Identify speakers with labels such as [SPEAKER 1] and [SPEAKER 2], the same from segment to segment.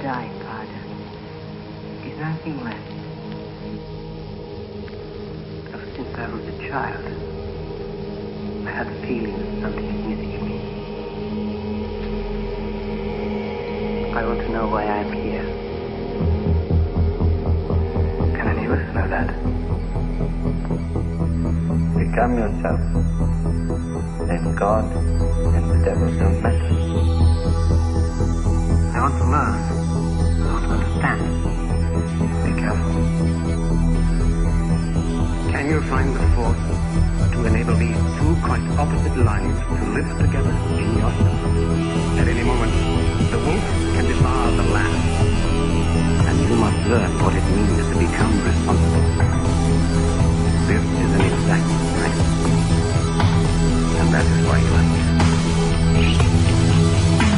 [SPEAKER 1] dying, Father. Is nothing left. Ever since I was a child, I had the feeling that something is missing in me. I want to know why I'm here. Can any of us know that?
[SPEAKER 2] Become yourself. Then God and the devil don't matter.
[SPEAKER 1] I want to learn. I want to understand. Be careful. Can you find the force to enable these two quite opposite lives to live together in yourself? At any moment, the wolf can devour the lamb. And you must learn what it means to become responsible. This is an exact science. And that is why you are here.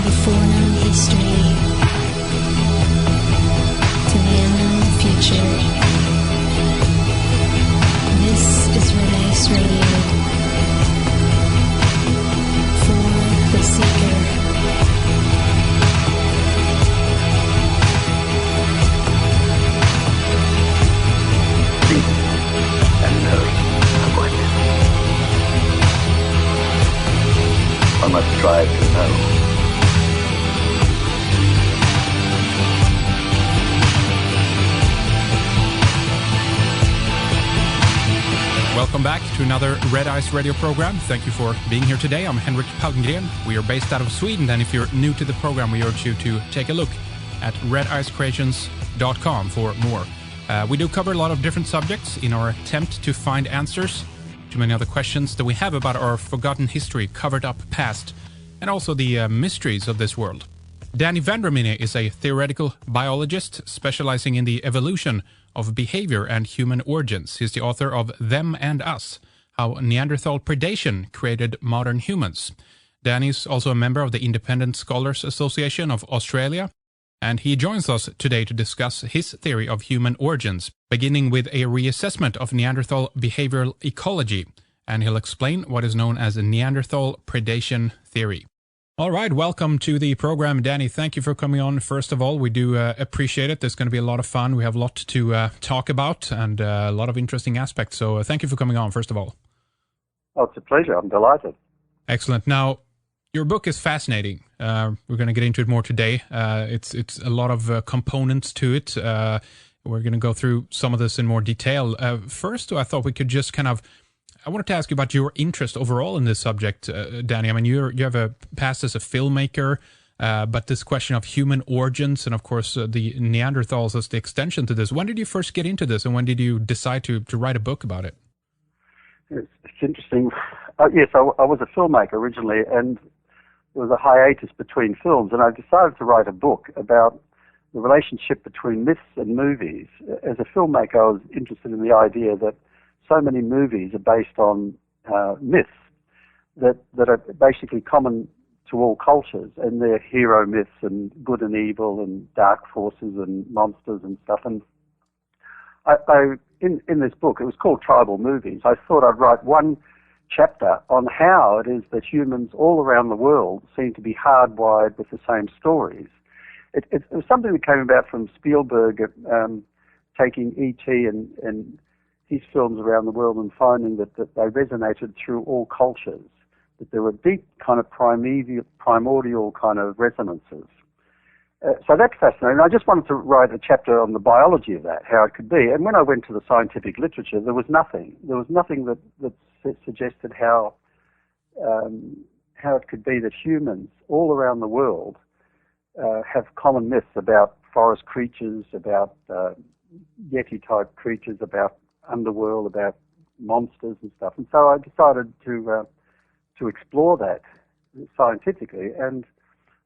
[SPEAKER 3] Before known history to the unknown future. This is Red Ice Radio for the Seeker.
[SPEAKER 2] Think and know what. One must strive to know.
[SPEAKER 4] Welcome back to another Red Ice Radio program. Thank you for being here today. I'm Henrik Palmgren. We are based out of Sweden, and if you're new to the program, we urge you to take a look at redicecreations.com for more. We do cover a lot of different subjects in our attempt to find answers to many other questions that we have about our forgotten history, covered up past, and also the mysteries of this world. Danny Vendramini is a theoretical biologist specializing in the evolution of behavior and human origins. He's the author of Them and Us, How Neanderthal Predation Created Modern Humans. Danny is also a member of the Independent Scholars Association of Australia, and he joins us today to discuss his theory of human origins, beginning with a reassessment of Neanderthal behavioral ecology, and he'll explain what is known as a Neanderthal predation theory. All right, welcome to the program, Danny. Thank you for coming on. First of all, we do appreciate it. There's going to be a lot of fun. We have a lot to talk about and a lot of interesting aspects. So thank you for coming on, first of all.
[SPEAKER 5] Oh, it's a pleasure. I'm delighted.
[SPEAKER 4] Excellent. Now, your book is fascinating. We're going to get into it more today. It's a lot of components to it. We're going to go through some of this in more detail. First, I thought we could just I wanted to ask you about your interest overall in this subject, Danny. I mean, you have a past as a filmmaker, but this question of human origins and, of course, the Neanderthals as the extension to this. When did you first get into this, and when did you decide to write a book about it?
[SPEAKER 5] It's interesting. Yes, I was a filmmaker originally, and there was a hiatus between films, and I decided to write a book about the relationship between myths and movies. As a filmmaker, I was interested in the idea that so many movies are based on myths that are basically common to all cultures, and they're hero myths and good and evil and dark forces and monsters and stuff. And in this book, it was called Tribal Movies, I thought I'd write one chapter on how it is that humans all around the world seem to be hardwired with the same stories. It was something that came about from Spielberg taking E.T. and his films around the world and finding that they resonated through all cultures, that there were deep kind of primordial kind of resonances. So that's fascinating. I just wanted to write a chapter on the biology of that, how it could be. And when I went to the scientific literature, there was nothing. There was nothing that suggested how it could be that humans all around the world have common myths about forest creatures, about Yeti-type creatures, about underworld, about monsters and stuff. And so I decided to explore that scientifically, and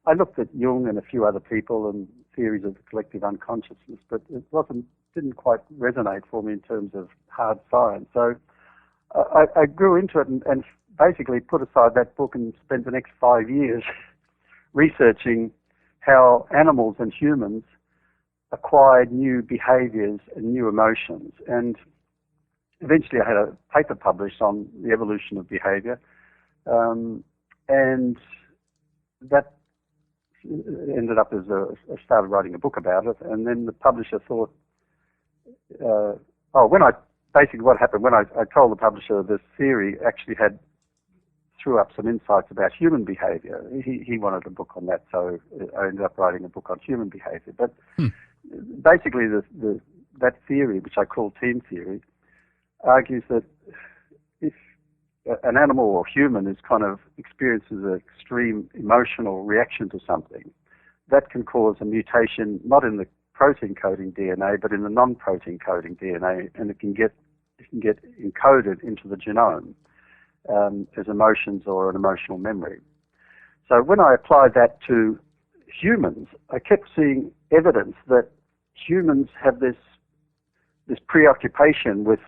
[SPEAKER 5] I looked at Jung and a few other people and theories of the collective unconsciousness, but it didn't quite resonate for me in terms of hard science. So I grew into it and basically put aside that book and spent the next 5 years researching how animals and humans acquired new behaviors and new emotions. And eventually I had a paper published on the evolution of behavior, and that ended up as I started writing a book about it, and then the publisher thought, basically what happened when I told the publisher this theory actually threw up some insights about human behavior. He wanted a book on that, so I ended up writing a book on human behavior. But basically, that theory, which I call team theory, argues that if an animal or human experiences an extreme emotional reaction to something, that can cause a mutation not in the protein coding DNA but in the non-protein coding DNA, and it can get encoded into the genome as emotions or an emotional memory. So when I applied that to humans, I kept seeing evidence that humans have this preoccupation with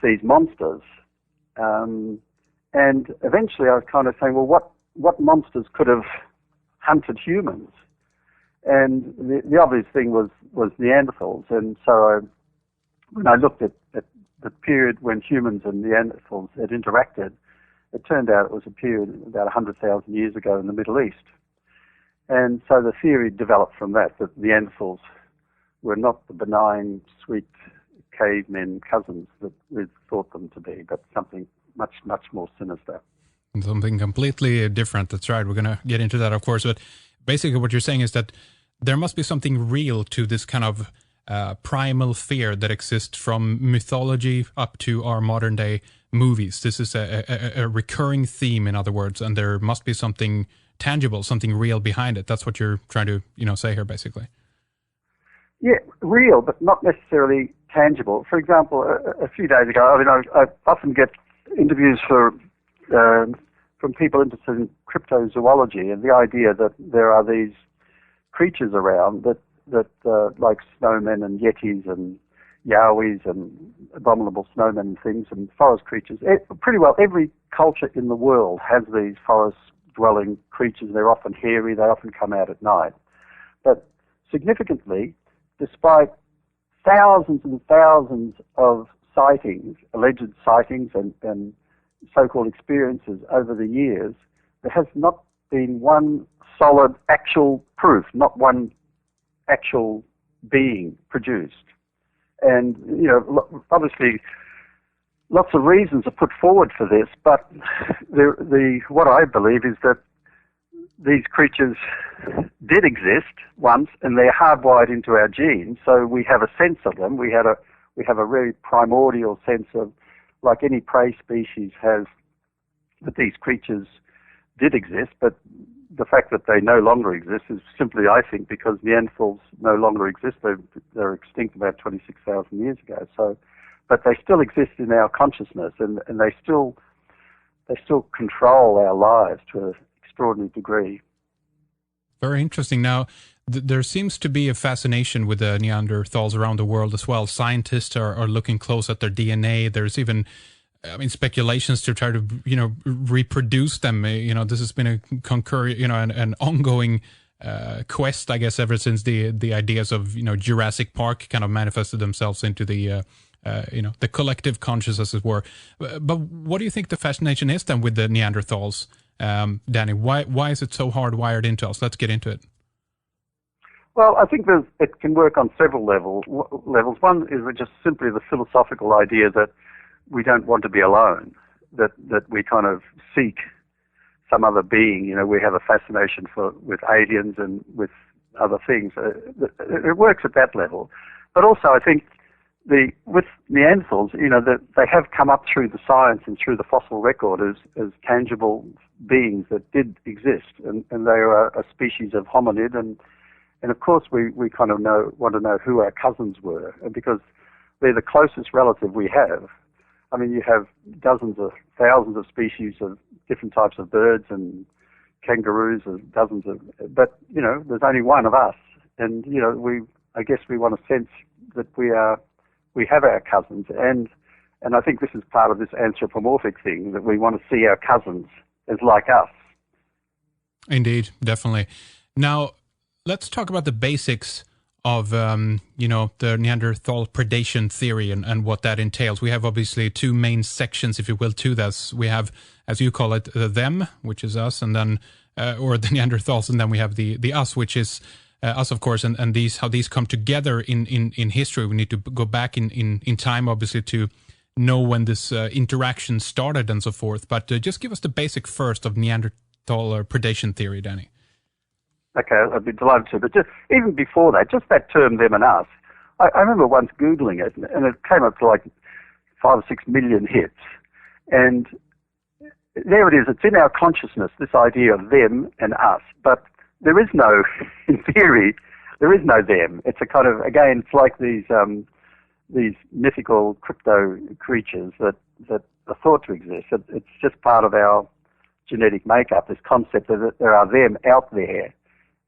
[SPEAKER 5] these monsters. And eventually I was kind of saying, well, what monsters could have hunted humans? And the obvious thing was Neanderthals. And so when I looked at the period when humans and Neanderthals had interacted, it turned out it was a period about 100,000 years ago in the Middle East. And so the theory developed from that Neanderthals were not the benign, sweet cavemen cousins that we thought them to be, but something much, much more sinister.
[SPEAKER 4] Something completely different. That's right. We're going to get into that, of course. But basically what you're saying is that there must be something real to this kind of primal fear that exists from mythology up to our modern day movies. This is a recurring theme, in other words, and there must be something tangible, something real behind it. That's what you're trying to, say here, basically.
[SPEAKER 5] Yeah, real, but not necessarily tangible. For example, a few days ago, I often get interviews from people interested in cryptozoology and the idea that there are these creatures around that like snowmen and yetis and yowies and abominable snowmen and things and forest creatures. Pretty well every culture in the world has these forest-dwelling creatures. They're often hairy. They often come out at night. But significantly, despite thousands and thousands of sightings, alleged sightings and so-called experiences over the years, there has not been one solid actual proof, not one actual being produced. And, obviously lots of reasons are put forward for this, but what I believe is that these creatures did exist once, and they're hardwired into our genes, so we have a sense of them. We have a very primordial sense of, like any prey species has, that these creatures did exist, but the fact that they no longer exist is simply, I think, because Neanderthals no longer exist. They're extinct about 26,000 years ago. So, but they still exist in our consciousness, and they still control our lives to an extraordinary degree.
[SPEAKER 4] Very interesting. Now, there seems to be a fascination with the Neanderthals around the world as well. Scientists are looking close at their DNA. There's even, speculations to try to, reproduce them. This has been an ongoing quest, I guess, ever since the ideas of, Jurassic Park kind of manifested themselves into the collective consciousness, as it were. But what do you think the fascination is then with the Neanderthals, Danny? Why is it so hardwired into us? Let's get into it.
[SPEAKER 5] Well, I think it can work on several levels. One is just simply the philosophical idea that we don't want to be alone, that we kind of seek some other being. We have a fascination with aliens and with other things. It works at that level. But also, I think with Neanderthals, that they have come up through the science and through the fossil record as tangible beings that did exist, and they are a species of hominid, and of course we kind of want to know who our cousins were, because they're the closest relative we have. You have dozens of thousands of species of different types of birds and kangaroos and dozens of, but there's only one of us, and I guess we want to sense that we have our cousins, and I think this is part of this anthropomorphic thing, that we want to see our cousins as like us.
[SPEAKER 4] Indeed, definitely. Now, let's talk about the basics of, the Neanderthal predation theory and what that entails. We have obviously two main sections, if you will, to this. We have, as you call it, them, which is us, and then or the Neanderthals, and then we have the us, which is us, of course, and these how these come together in history. We need to go back in time, obviously, to know when this interaction started and so forth. But just give us the basic first of Neanderthal predation theory, Danny.
[SPEAKER 5] Okay, I'd be delighted to. But just even before that, just that term, them and us, I remember once Googling it, and it came up to like 5 or 6 million hits. And there it is. It's in our consciousness, this idea of them and us. But there is no, in theory, there is no them. It's a kind of, again, it's like these mythical crypto creatures that are thought to exist. It's just part of our genetic makeup, this concept that there are them out there.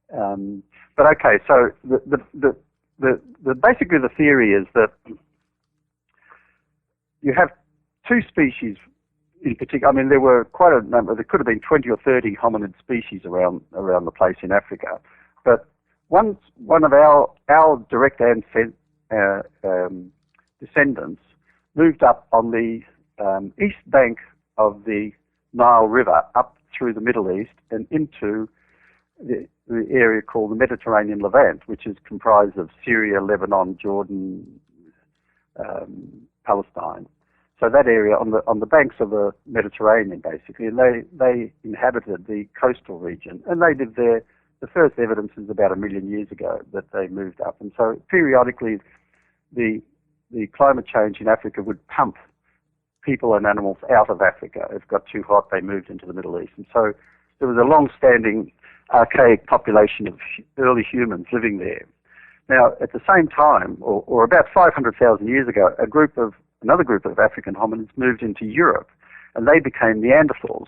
[SPEAKER 5] But okay, so basically the theory is that you have two species in particular. I mean, there were quite a number. There could have been 20 or 30 hominid species around the place in Africa. But one of our direct descendants moved up on the east bank of the Nile River up through the Middle East and into the area called the Mediterranean Levant, which is comprised of Syria, Lebanon, Jordan, Palestine. So that area on the banks of the Mediterranean, basically, and they inhabited the coastal region, and they lived there. The first evidence is about 1 million years ago that they moved up, and so periodically the climate change in Africa would pump people and animals out of Africa. If it got too hot, they moved into the Middle East, and so there was a long-standing archaic population of early humans living there. Now, at the same time, or about 500,000 years ago, another group of African hominids moved into Europe, and they became Neanderthals.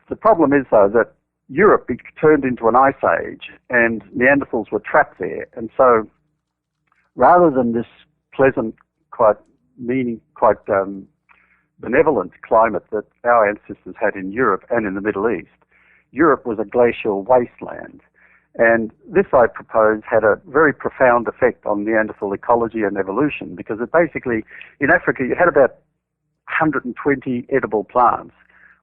[SPEAKER 5] The problem is, though, that Europe turned into an ice age, and Neanderthals were trapped there. And so, rather than this pleasant, quite benevolent climate that our ancestors had in Europe and in the Middle East, Europe was a glacial wasteland. And this, I propose, had a very profound effect on Neanderthal ecology and evolution, because it basically, in Africa, you had about 120 edible plants,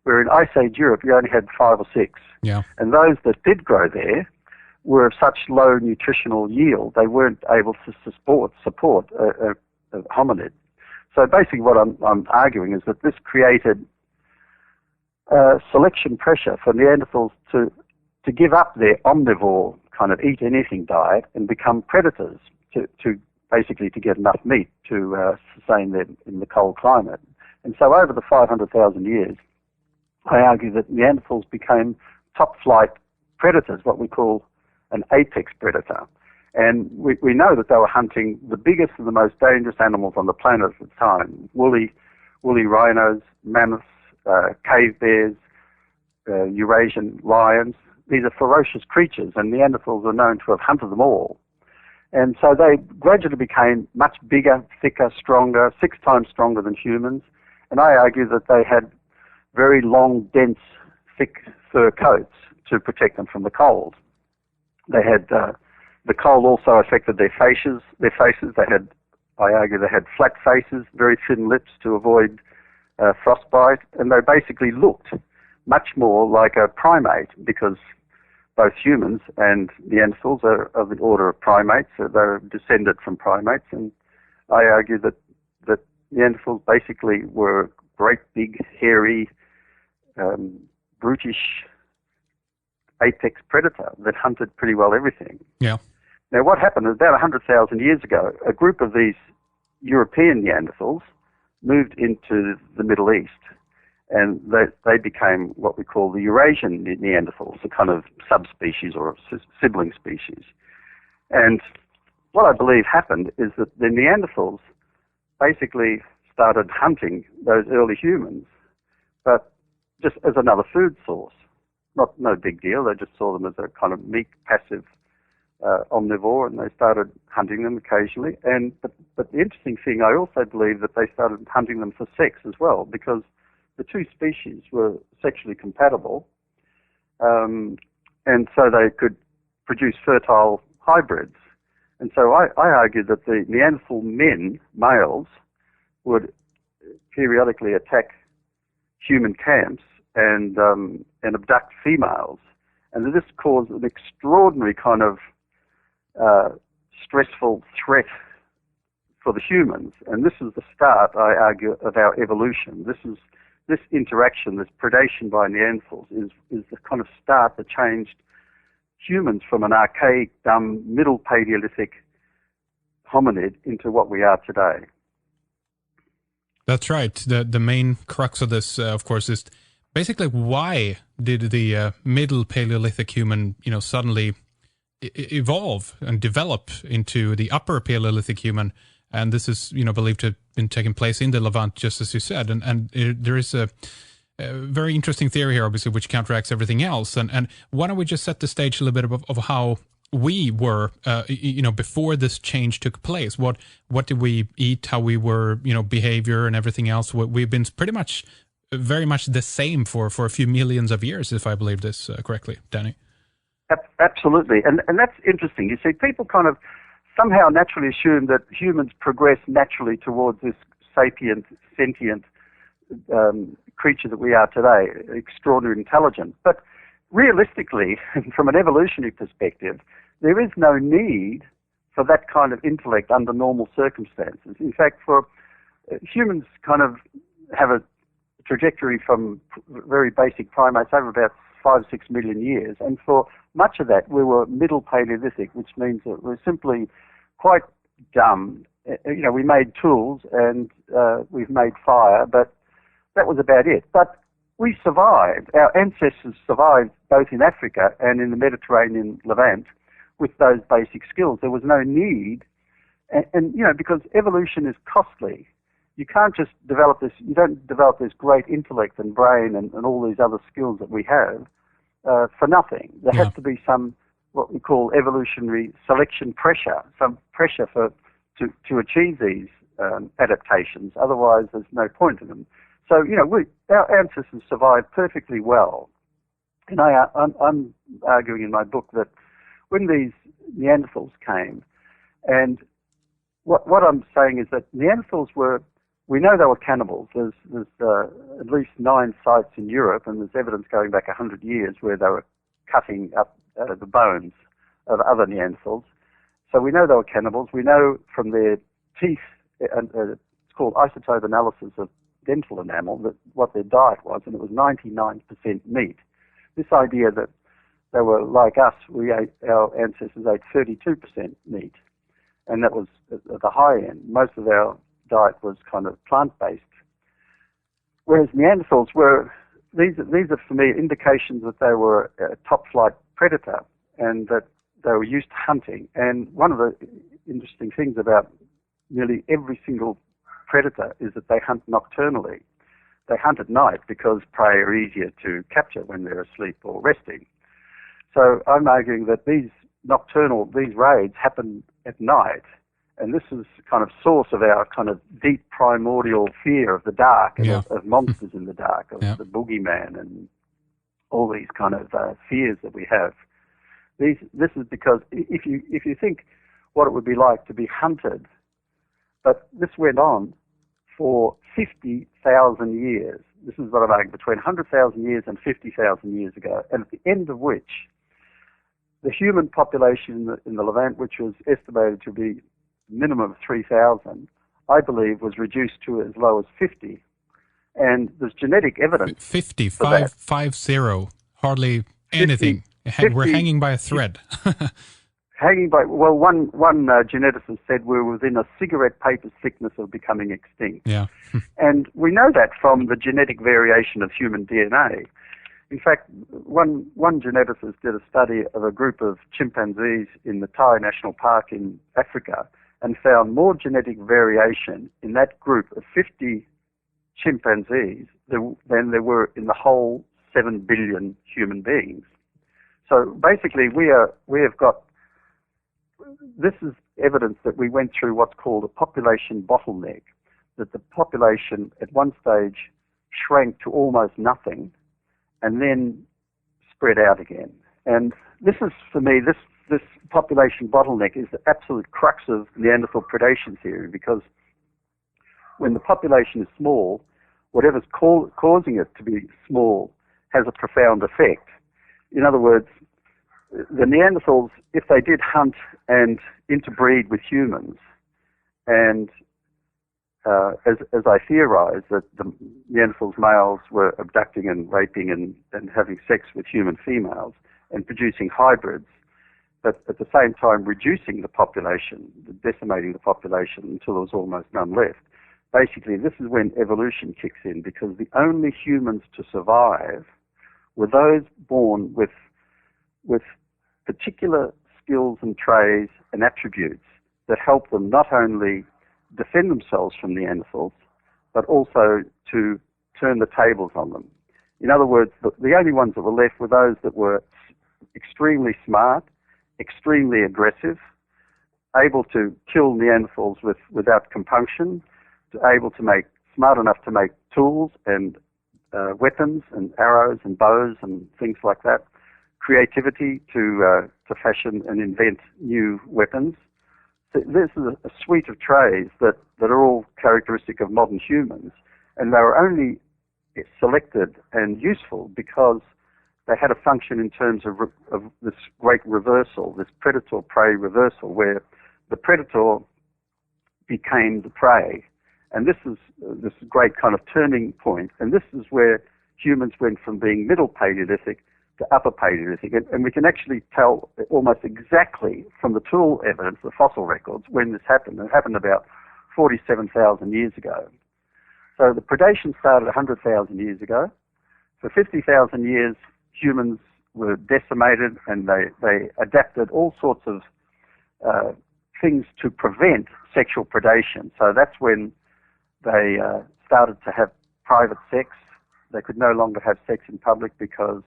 [SPEAKER 5] where in Ice Age Europe, you only had 5 or 6.
[SPEAKER 4] Yeah.
[SPEAKER 5] And those that did grow there were of such low nutritional yield, they weren't able to support a hominid. So basically what I'm arguing is that this created selection pressure for Neanderthals to give up their omnivore kind of eat anything diet and become predators to basically to get enough meat to sustain them in the cold climate. And so over the 500,000 years, I argue that Neanderthals became top flight predators, what we call an apex predator. And we know that they were hunting the biggest and the most dangerous animals on the planet at the time: woolly rhinos, mammoths, cave bears, Eurasian lions. These are ferocious creatures, and Neanderthals are known to have hunted them all. And so they gradually became much bigger, thicker, stronger, 6 times stronger than humans. And I argue that they had very long, dense, thick fur coats to protect them from the cold. They had the cold also affected their faces. They had, I argue, they had flat faces, very thin lips to avoid frostbite, and they basically looked much more like a primate, because both humans and Neanderthals are of the order of primates, so they're descended from primates, and I argue that Neanderthals basically were great big, hairy, brutish apex predator that hunted pretty well everything.
[SPEAKER 4] Yeah.
[SPEAKER 5] Now what happened is about 100,000 years ago, a group of these European Neanderthals moved into the Middle East, and they became what we call the Eurasian Neanderthals, a kind of subspecies or a sibling species. And what I believe happened is that the Neanderthals basically started hunting those early humans, but just as another food source. No big deal. They just saw them as a kind of meek, passive omnivore, and they started hunting them occasionally. But the interesting thing, I also believe that they started hunting them for sex as well, because the two species were sexually compatible, and so they could produce fertile hybrids. And so I argue that the Neanderthal males, would periodically attack human camps and abduct females and this caused an extraordinary kind of stressful threat for the humans. And this is the start, I argue, of our evolution. This interaction, this predation by Neanderthals, is the kind of start that changed humans from an archaic, dumb, middle Paleolithic hominid into what we are today.
[SPEAKER 4] That's right. The main crux of this, of course, is basically why did the middle Paleolithic human, suddenly evolve and develop into the upper Paleolithic human? And this is, believed to have been taking place in the Levant, just as you said. And there is a very interesting theory here, obviously, which counteracts everything else. And why don't we just set the stage a little bit of how we were, before this change took place? What did we eat? How we were, behavior and everything else? We've been pretty much, very much the same for a few millions of years, if I believe this correctly, Danny.
[SPEAKER 5] Absolutely, and that's interesting. You see, people kind of somehow naturally assume that humans progress naturally towards this sapient, sentient creature that we are today, extraordinary intelligent. But realistically, from an evolutionary perspective, there is no need for that kind of intellect under normal circumstances. In fact, for humans kind of have a trajectory from very basic primates over about 5-6 million years, and for much of that we were middle Paleolithic, which means that we're simply quite dumb. We made tools and we've made fire, but that was about it. But we survived. Our ancestors survived both in Africa and in the Mediterranean Levant with those basic skills. There was no need, and because evolution is costly. You can't just develop this, you don't develop this great intellect and brain and all these other skills that we have for nothing. There has to be some, what we call evolutionary selection pressure, some pressure to achieve these adaptations. Otherwise, there's no point in them. So, our ancestors survived perfectly well. And I'm arguing in my book that when these Neanderthals came, and what I'm saying is that Neanderthals we know they were cannibals. There's at least 9 sites in Europe, and there's evidence going back 100 years where they were cutting up the bones of other Neanderthals. So we know they were cannibals. We know from their teeth, and it's called isotope analysis of dental enamel, that what their diet was, and it was 99% meat. This idea that they were like us, our ancestors ate 32% meat, and that was at the high end. Most of our diet was kind of plant-based, whereas Neanderthals these are for me indications that they were a top-flight predator and that they were used to hunting. And one of the interesting things about nearly every single predator is that they hunt nocturnally. They hunt at night because prey are easier to capture when they're asleep or resting. So I'm arguing that these raids happen at night, and this is kind of source of our kind of deep primordial fear of the dark and of monsters in the dark, of the boogeyman and all these kind of fears that we have. This is because if you think what it would be like to be hunted, but this went on for 50,000 years. This is what I'm arguing, between 100,000 years and 50,000 years ago, and at the end of which the human population in the Levant, which was estimated to be minimum of 3,000, I believe was reduced to as low as 50. And there's genetic evidence.
[SPEAKER 4] 50, 50, hardly anything. 50, we're hanging by a thread.
[SPEAKER 5] One geneticist said we're within a cigarette paper thickness of becoming extinct.
[SPEAKER 4] Yeah.
[SPEAKER 5] And we know that from the genetic variation of human DNA. In fact, one geneticist did a study of a group of chimpanzees in the Tai National Park in Africa and found more genetic variation in that group of 50 chimpanzees than there were in the whole 7 billion human beings. So basically, this is evidence that we went through what's called a population bottleneck, that the population at one stage shrank to almost nothing and then spread out again. And this is, for me, this population bottleneck is the absolute crux of Neanderthal predation theory, because when the population is small, whatever's causing it to be small has a profound effect. In other words, the Neanderthals, if they did hunt and interbreed with humans, and as I theorize, that the Neanderthals males were abducting and raping and having sex with human females and producing hybrids, but at the same time reducing the population, decimating the population until there was almost none left. Basically, this is when evolution kicks in, because the only humans to survive were those born with particular skills and traits and attributes that help them not only defend themselves from Neanderthals, but also to turn the tables on them. In other words, the only ones that were left were those that were extremely smart, extremely aggressive, able to kill Neanderthals without compunction, able to make, smart enough to make tools and weapons and arrows and bows and things like that, creativity to fashion and invent new weapons. So this is a suite of traits that are all characteristic of modern humans, and they were only selected and useful because they had a function in terms of this great reversal, this predator-prey reversal, where the predator became the prey. And this is this great kind of turning point. And this is where humans went from being middle Paleolithic to upper Paleolithic. And we can actually tell almost exactly from the tool evidence, the fossil records, when this happened. It happened about 47,000 years ago. So the predation started 100,000 years ago. For 50,000 years, humans were decimated, and they adapted all sorts of things to prevent sexual predation. So that's when they started to have private sex. They could no longer have sex in public because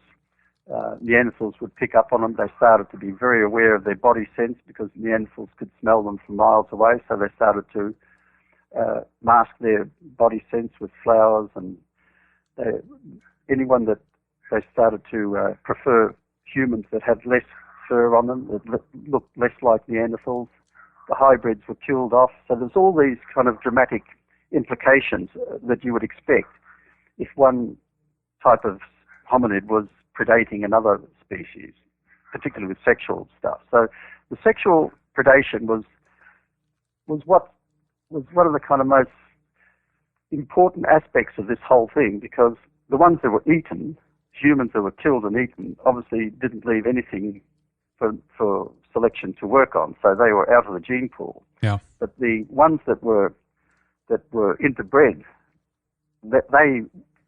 [SPEAKER 5] Neanderthals would pick up on them. They started to be very aware of their body sense because Neanderthals could smell them from miles away, so they started to mask their body sense with flowers, and anyone that they started to prefer humans that had less fur on them, that looked less like Neanderthals. The hybrids were killed off. So there's all these kind of dramatic implications that you would expect if one type of hominid was predating another species, particularly with sexual stuff. So the sexual predation was one of the kind of most important aspects of this whole thing, because the ones that were eaten, humans that were killed and eaten, obviously didn't leave anything for selection to work on, so they were out of the gene pool.
[SPEAKER 4] Yeah.
[SPEAKER 5] But the ones that were interbred, they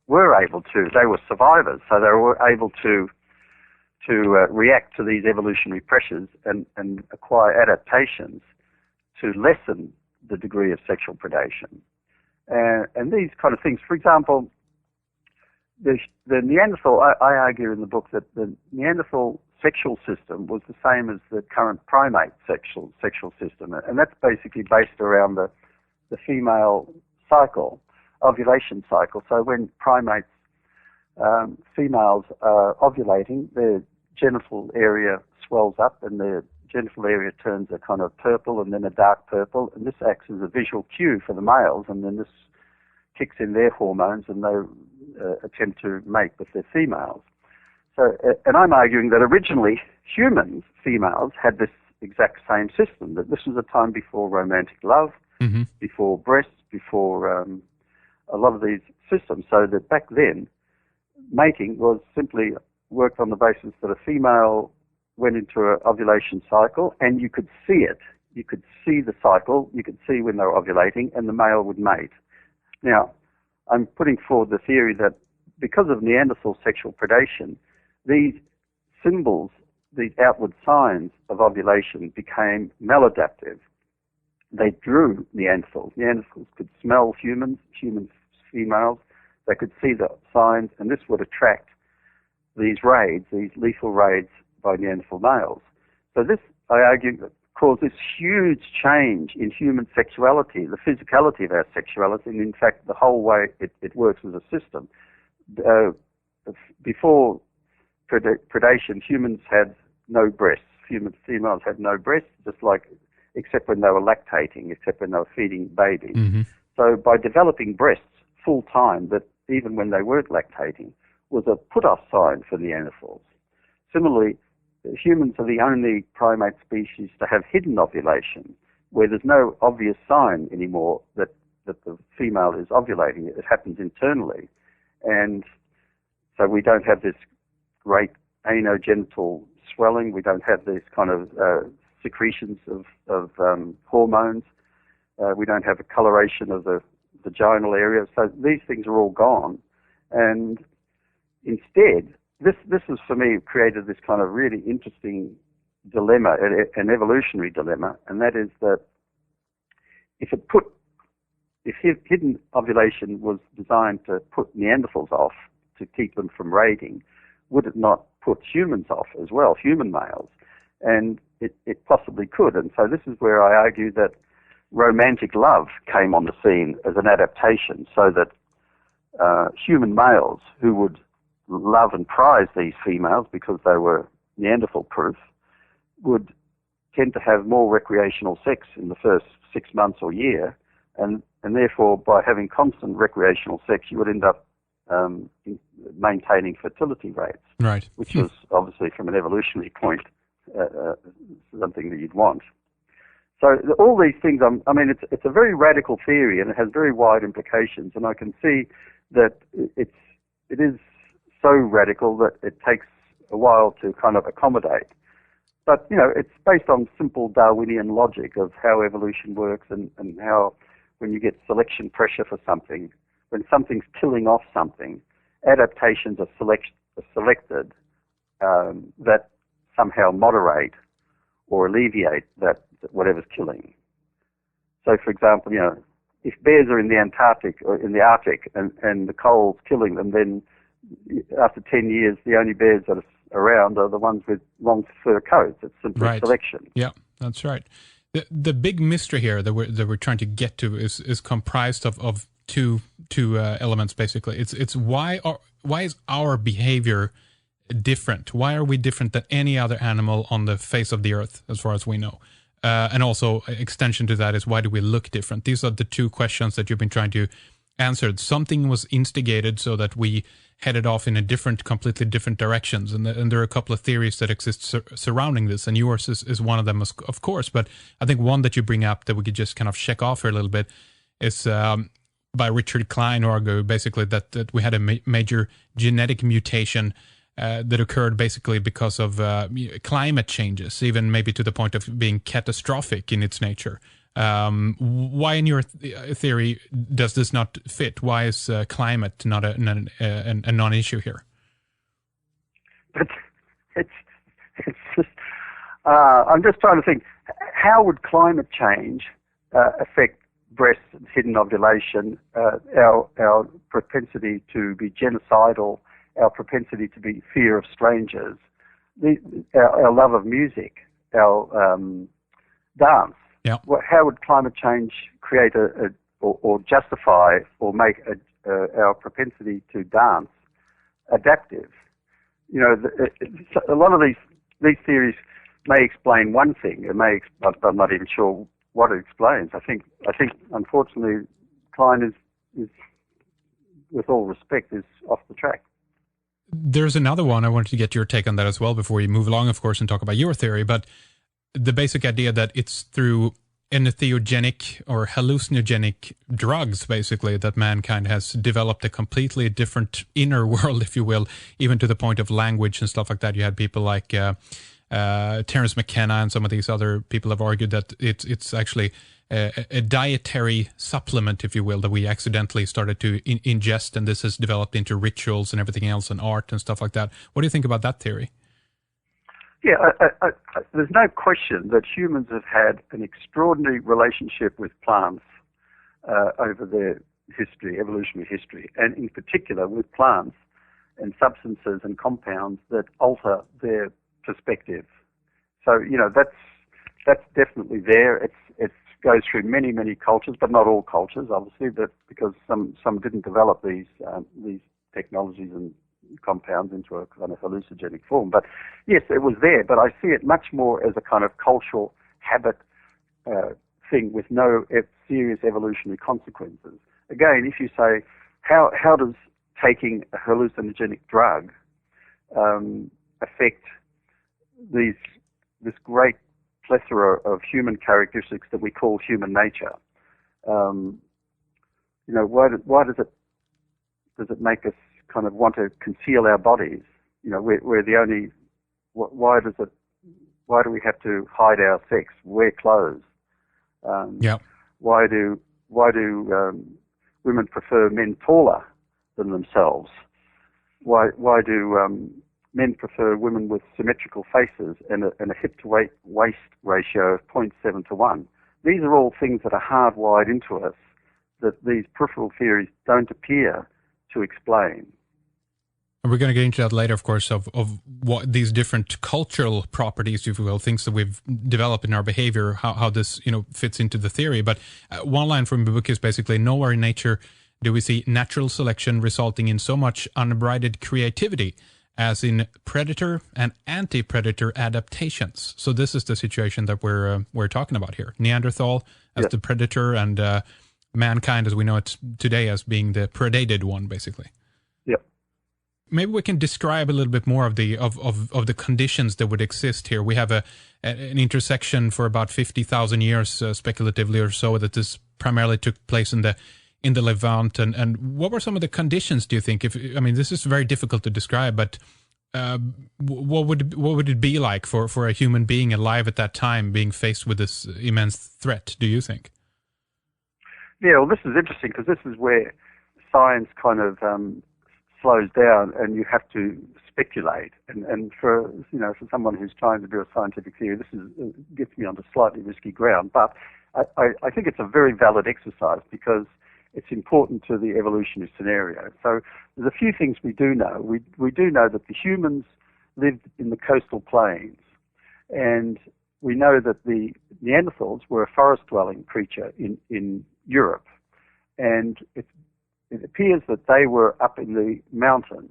[SPEAKER 5] were able to, they were survivors, so they were able to react to these evolutionary pressures and acquire adaptations to lessen the degree of sexual predation. And these kind of things, for example, the Neanderthal, I argue in the book that the Neanderthal sexual system was the same as the current primate sexual system, and that's basically based around the female cycle, ovulation cycle. So when primates, females are ovulating, their genital area swells up and their genital area turns a kind of purple and then a dark purple, and this acts as a visual cue for the males, and then this kicks in their hormones and they attempt to mate with their females. So, and I'm arguing that originally humans, females, had this exact same system, that this was a time before romantic love, before breasts, before a lot of these systems, so that back then mating was simply worked on the basis that a female went into an ovulation cycle and you could see it. You could see the cycle, you could see when they were ovulating, and the male would mate. Now, I'm putting forward the theory that because of Neanderthal sexual predation, these symbols, these outward signs of ovulation became maladaptive. They drew Neanderthals. Neanderthals could smell humans, females. They could see the signs, and this would attract these raids, these lethal raids by Neanderthal males. So this, I argue, caused this huge change in human sexuality, the physicality of our sexuality, and in fact the whole way it works as a system. Before predation, humans had no breasts. Females had no breasts, except when they were lactating, except when they were feeding babies. So by developing breasts full time, that even when they weren't lactating, was a put-off sign for Neanderthals. Similarly, humans are the only primate species to have hidden ovulation, where there's no obvious sign anymore that the female is ovulating. It happens internally. And so we don't have this great anogenital swelling. We don't have this kind of secretions of hormones. We don't have a coloration of the vaginal area. So these things are all gone. And instead, this has for me created this kind of really interesting dilemma, an evolutionary dilemma, and that is that if hidden ovulation was designed to put Neanderthals off, to keep them from raiding, would it not put humans off as well, human males? And it possibly could. And so this is where I argue that romantic love came on the scene as an adaptation, so that human males who would love and prize these females because they were Neanderthal proof would tend to have more recreational sex in the first 6 months or year, and therefore by having constant recreational sex you would end up maintaining fertility rates,
[SPEAKER 4] right?
[SPEAKER 5] Which was obviously from an evolutionary point something that you'd want. So all these things, I mean, it's a very radical theory and it has very wide implications, and I can see that it is so radical that it takes a while to kind of accommodate. But, you know, it's based on simple Darwinian logic of how evolution works and how when you get selection pressure for something, when something's killing off something, adaptations are selected that somehow moderate or alleviate that whatever's killing. So, for example, you know, if bears are in the Antarctic or in the Arctic and the cold's killing them, then after 10 years, the only bears that are around are the ones with long fur coats. It's simply selection.
[SPEAKER 4] Yeah, that's right. The big mystery here that we're trying to get to is comprised of two elements basically. It's why is our behavior different? Why are we different than any other animal on the face of the earth, as far as we know? And also, extension to that is, why do we look different? These are the two questions that you've been trying to answer. Something was instigated so that we headed off in completely different directions. And there are a couple of theories that exist surrounding this, and yours is one of them, of course. But I think one that you bring up that we could just kind of check off here a little bit is by Richard Klein, who argue basically that we had a major genetic mutation that occurred basically because of climate changes, even maybe to the point of being catastrophic in its nature. Why, in your theory, does this not fit? Why is climate not a non-issue here?
[SPEAKER 5] But it's just, I'm just trying to think, how would climate change affect breast hidden ovulation, our propensity to be genocidal, our propensity to be fear of strangers, our love of music, our dance?
[SPEAKER 4] Yeah.
[SPEAKER 5] How would climate change create or justify or make our propensity to dance adaptive? You know, a lot of these theories may explain one thing. I'm not even sure what it explains. I think unfortunately, Klein is, with all respect, is off the track.
[SPEAKER 4] There's another one. I wanted to get your take on that as well before we move along, of course, and talk about your theory. But the basic idea that it's through entheogenic or hallucinogenic drugs, basically, that mankind has developed a completely different inner world, if you will, even to the point of language and stuff like that. You had people like Terence McKenna and some of these other people have argued that it's actually a dietary supplement, if you will, that we accidentally started to ingest, and this has developed into rituals and everything else and art and stuff like that. What do you think about that theory?
[SPEAKER 5] Yeah, there's no question that humans have had an extraordinary relationship with plants over their history, evolutionary history, and in particular with plants and substances and compounds that alter their perspective. So, you know, that's definitely there. It goes through many, many cultures, but not all cultures, obviously, because some didn't develop these technologies and compounds into a kind of hallucinogenic form. But yes, it was there, but I see it much more as a kind of cultural habit thing with no serious evolutionary consequences. Again, if you say, how does taking a hallucinogenic drug affect this great plethora of human characteristics that we call human nature. Why does it make us kind of want to conceal our bodies? We're the only. Why do we have to hide our sex, wear clothes? Why do women prefer men taller than themselves? Why do men prefer women with symmetrical faces and a hip to waist ratio of 0.7 to 1? These are all things that are hardwired into us that these peripheral theories don't appear to explain.
[SPEAKER 4] And we're going to get into that later, of course, of what these different cultural properties, if you will, things that we've developed in our behavior, how this fits into the theory. But one line from the book is basically, nowhere in nature do we see natural selection resulting in so much unbridled creativity as in predator and anti-predator adaptations. So this is the situation that we're talking about here. Neanderthal as the predator, and mankind as we know it today as being the predated one, basically.
[SPEAKER 5] Yep.
[SPEAKER 4] Maybe we can describe a little bit more of the conditions that would exist here. We have an intersection for about 50,000 years, speculatively or so, that this primarily took place in the Levant. And what were some of the conditions, do you think? This is very difficult to describe, but what would it be like for a human being alive at that time being faced with this immense threat, do you think?
[SPEAKER 5] Yeah, well, this is interesting because this is where science kind of slows down and you have to speculate. And for someone who's trying to do a scientific theory, this gets me onto slightly risky ground. But I think it's a very valid exercise because it's important to the evolutionary scenario. So there's a few things we do know. We do know that the humans lived in the coastal plains, and we know that the Neanderthals were a forest-dwelling creature in Europe, and it appears that they were up in the mountains.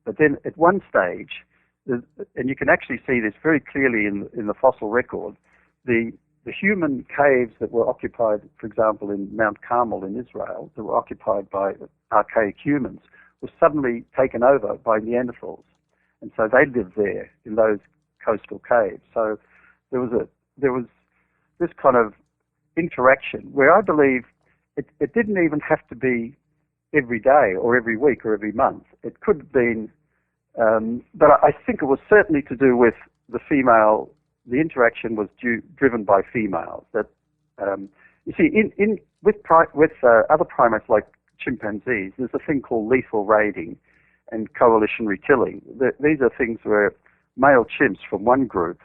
[SPEAKER 5] But then at one stage, and you can actually see this very clearly in the fossil record, the human caves that were occupied, for example, in Mount Carmel in Israel, that were occupied by archaic humans, were suddenly taken over by Neanderthals. And so they lived there in those coastal caves. So there was this kind of interaction where I believe it didn't even have to be every day or every week or every month. It could have been, but I think it was certainly to do with the female. The interaction was driven by females. That you see, with other primates like chimpanzees, there's a thing called lethal raiding and coalitionary killing. These are things where male chimps from one group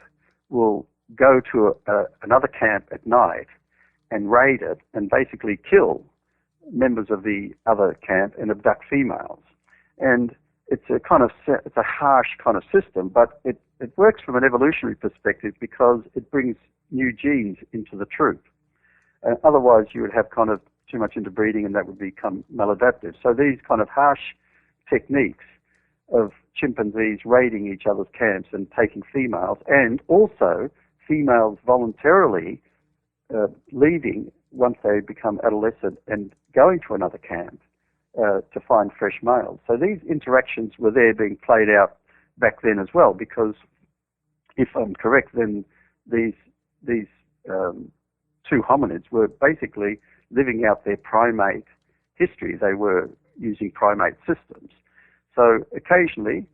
[SPEAKER 5] will go to another camp at night and raid it and basically kill members of the other camp and abduct females. And it's a harsh kind of system, but it works from an evolutionary perspective because it brings new genes into the troop. Otherwise, you would have kind of too much interbreeding, and that would become maladaptive. So these kind of harsh techniques of chimpanzees raiding each other's camps and taking females, and also females voluntarily leaving once they become adolescent and going to another camp to find fresh males. So these interactions were there being played out back then as well, because if I'm correct, then these two hominids were basically living out their primate history. They were using primate systems. So occasionally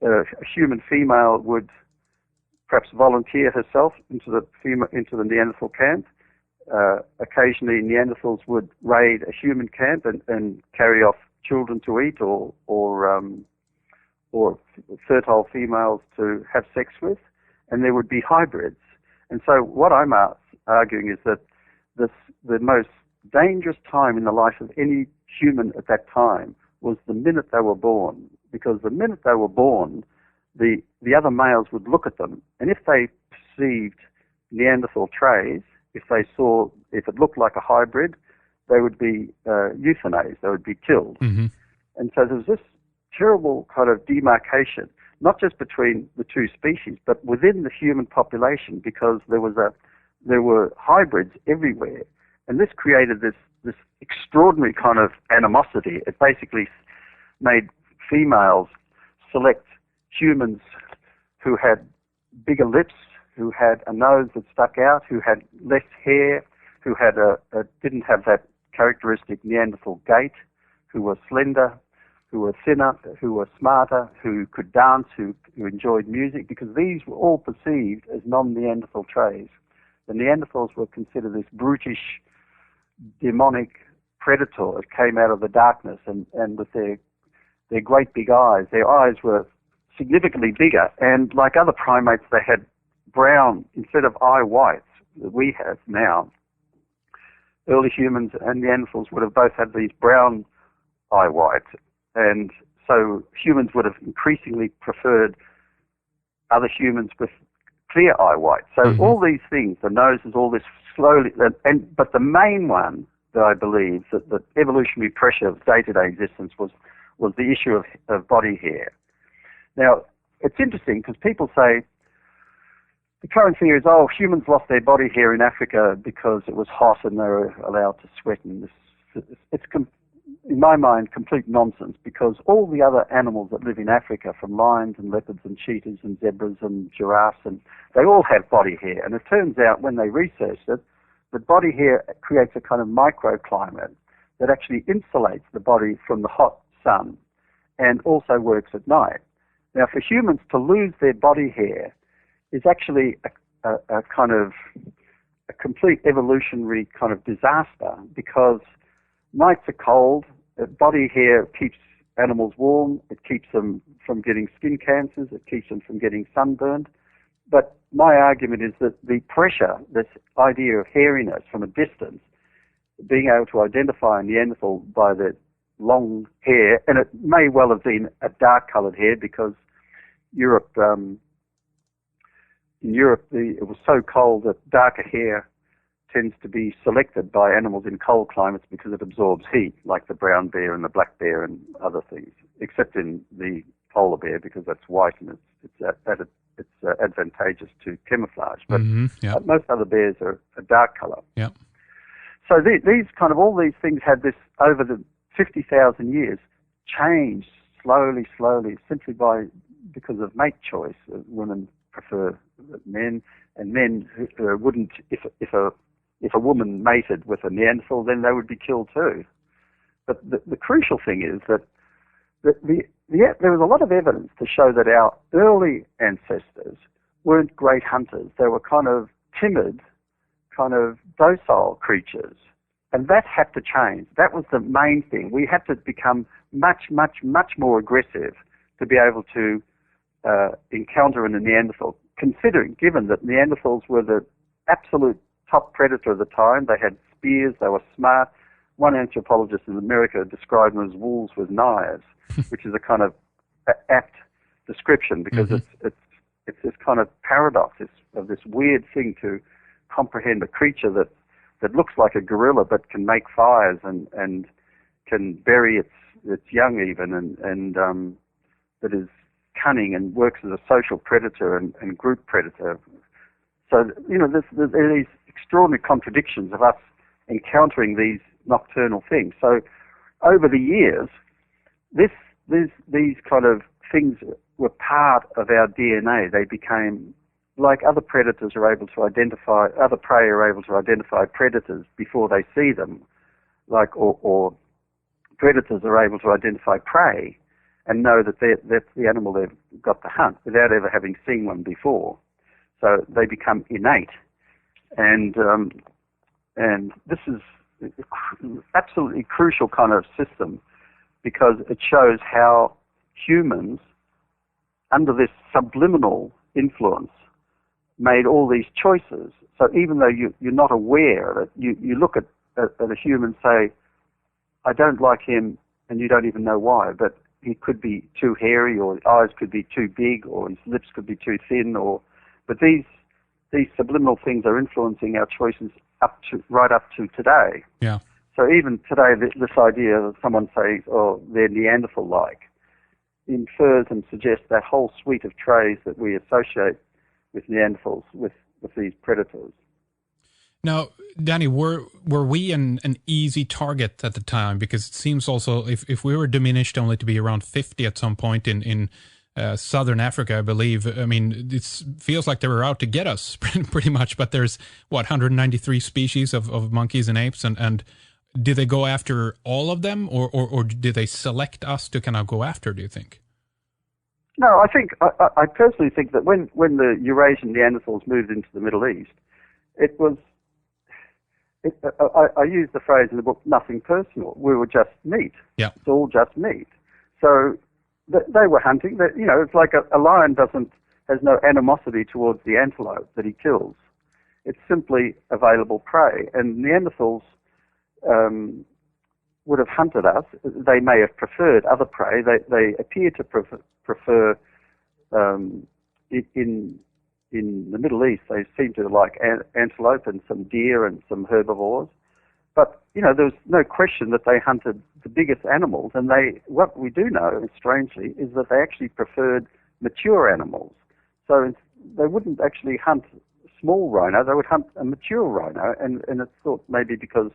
[SPEAKER 5] a human female would perhaps volunteer herself into the Neanderthal camp. Occasionally Neanderthals would raid a human camp and carry off children to eat or fertile females to have sex with, and there would be hybrids. And so what I'm arguing is that the most dangerous time in the life of any human at that time was the minute they were born, because the minute they were born, the other males would look at them, and if they perceived Neanderthal traits, if it looked like a hybrid, they would be euthanized, they would be killed. Mm-hmm. And so there was this terrible kind of demarcation, not just between the two species, but within the human population, because there were hybrids everywhere. And this created this extraordinary kind of animosity. It basically made females select humans who had bigger lips, who had a nose that stuck out, who had less hair, who had didn't have that characteristic Neanderthal gait, who were slender, who were thinner, who were smarter, who could dance, who enjoyed music, because these were all perceived as non-Neanderthal traits. The Neanderthals were considered this brutish, demonic predator that came out of the darkness, and with their great big eyes. Their eyes were significantly bigger, and like other primates, they had brown instead of eye whites that we have now. Early humans and Neanderthals would have both had these brown eye whites, and so humans would have increasingly preferred other humans with clear eye whites. So all these things, the noses, all this slowly, but the main one that I believe that the evolutionary pressure of day-to-day existence was the issue of body hair. Now, it's interesting because people say, the current theory is, humans lost their body hair in Africa because it was hot and they were allowed to sweat. And it's in my mind, complete nonsense, because all the other animals that live in Africa, from lions and leopards and cheetahs and zebras and giraffes, and they all have body hair. And it turns out when they researched it, that body hair creates a kind of microclimate that actually insulates the body from the hot sun and also works at night. Now, for humans to lose their body hair is actually a kind of a complete evolutionary kind of disaster, because nights are cold, body hair keeps animals warm, it keeps them from getting skin cancers, it keeps them from getting sunburned. But my argument is that the pressure, this idea of hairiness from a distance, being able to identify a Neanderthal by the long hair, and it may well have been a dark-coloured hair because in Europe, it was so cold that darker hair tends to be selected by animals in cold climates because it absorbs heat, like the brown bear and the black bear and other things, except in the polar bear because that's white and it's advantageous to camouflage. But most other bears are a dark colour.
[SPEAKER 4] Yeah.
[SPEAKER 5] So all these things had this, over the 50,000 years, changed slowly, simply because of mate choice. Women prefer men, and men wouldn't, if a woman mated with a Neanderthal, then they would be killed too. But the crucial thing is that there was a lot of evidence to show that our early ancestors weren't great hunters. They were kind of timid, kind of docile creatures. And that had to change. That was the main thing. We had to become much, much, much more aggressive to be able to encounter a Neanderthal, given that Neanderthals were the absolute top predator of the time. They had spears, they were smart. One anthropologist in America described them as wolves with knives, which is a kind of apt description, because it's this kind of paradox of this weird thing to comprehend a creature that looks like a gorilla but can make fires and can bury its young even, and that is cunning and works as a social predator and group predator. So, there's these extraordinary contradictions of us encountering these nocturnal things. So over the years, these kind of things were part of our DNA. They became, like other predators are able to identify, other prey are able to identify predators before they see them, or predators are able to identify prey and know that that's the animal they've got to hunt without ever having seen one before. So they become innate. And this is an absolutely crucial kind of system, because it shows how humans, under this subliminal influence, made all these choices. So even though you're not aware of it, you look at a human, say, I don't like him, and you don't even know why, but he could be too hairy, or his eyes could be too big, or his lips could be too thin, but these subliminal things are influencing our choices right up to today.
[SPEAKER 4] Yeah.
[SPEAKER 5] So even today, this idea of someone saying, they're Neanderthal-like, infers and suggests that whole suite of traits that we associate with Neanderthals, with these predators.
[SPEAKER 4] Now, Danny, were we an easy target at the time? Because it seems also, if we were diminished only to be around 50 at some point in southern Africa, I believe. I mean, it feels like they were out to get us pretty much, but there's, 193 species of monkeys and apes, and did they go after all of them, or did they select us to kind of go after, do you think?
[SPEAKER 5] No, I personally think that when the Eurasian Neanderthals moved into the Middle East, it was, I use the phrase in the book, nothing personal. We were just meat.
[SPEAKER 4] Yeah.
[SPEAKER 5] It's all just meat. So they were hunting. It's like a lion has no animosity towards the antelope that he kills. It's simply available prey. And Neanderthals would have hunted us. They may have preferred other prey. They appear to prefer in the Middle East, they seem to like antelope and some deer and some herbivores. But, there's no question that they hunted the biggest animals, and what we do know, strangely, is that they actually preferred mature animals. So they wouldn't actually hunt small rhino, they would hunt a mature rhino, and it's thought maybe because